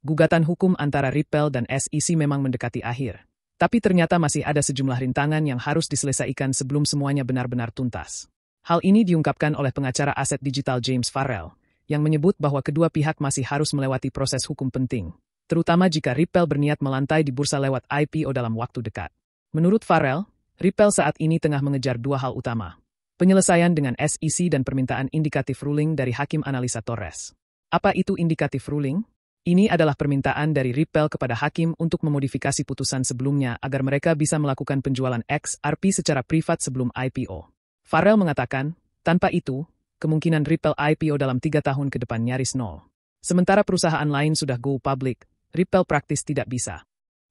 Gugatan hukum antara Ripple dan SEC memang mendekati akhir. Tapi ternyata masih ada sejumlah rintangan yang harus diselesaikan sebelum semuanya benar-benar tuntas. Hal ini diungkapkan oleh pengacara aset digital James Farrell, yang menyebut bahwa kedua pihak masih harus melewati proses hukum penting, terutama jika Ripple berniat melantai di bursa lewat IPO dalam waktu dekat. Menurut Farrell, Ripple saat ini tengah mengejar dua hal utama. Penyelesaian dengan SEC dan permintaan indikatif ruling dari Hakim Analisa Torres. Apa itu indikatif ruling? Ini adalah permintaan dari Ripple kepada hakim untuk memodifikasi putusan sebelumnya agar mereka bisa melakukan penjualan XRP secara privat sebelum IPO. Farrell mengatakan, tanpa itu, kemungkinan Ripple IPO dalam 3 tahun ke depan nyaris nol. Sementara perusahaan lain sudah go public, Ripple praktis tidak bisa.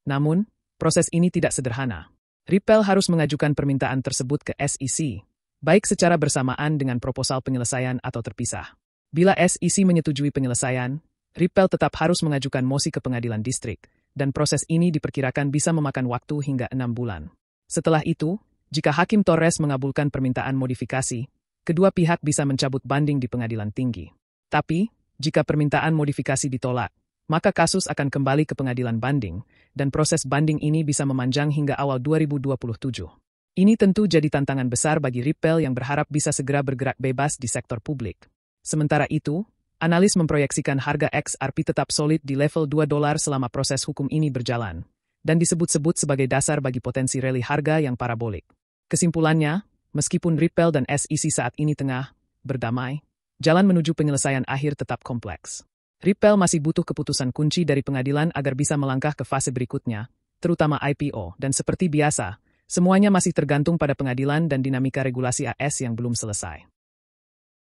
Namun, proses ini tidak sederhana. Ripple harus mengajukan permintaan tersebut ke SEC, baik secara bersamaan dengan proposal penyelesaian atau terpisah. Bila SEC menyetujui penyelesaian, Ripple tetap harus mengajukan mosi ke pengadilan distrik, dan proses ini diperkirakan bisa memakan waktu hingga 6 bulan. Setelah itu, jika Hakim Torres mengabulkan permintaan modifikasi, kedua pihak bisa mencabut banding di pengadilan tinggi. Tapi, jika permintaan modifikasi ditolak, maka kasus akan kembali ke pengadilan banding, dan proses banding ini bisa memanjang hingga awal 2027. Ini tentu jadi tantangan besar bagi Ripple yang berharap bisa segera bergerak bebas di sektor publik. Sementara itu, analis memproyeksikan harga XRP tetap solid di level $2 selama proses hukum ini berjalan, dan disebut-sebut sebagai dasar bagi potensi rally harga yang parabolik. Kesimpulannya, meskipun Ripple dan SEC saat ini tengah berdamai, jalan menuju penyelesaian akhir tetap kompleks. Ripple masih butuh keputusan kunci dari pengadilan agar bisa melangkah ke fase berikutnya, terutama IPO, dan seperti biasa, semuanya masih tergantung pada pengadilan dan dinamika regulasi AS yang belum selesai.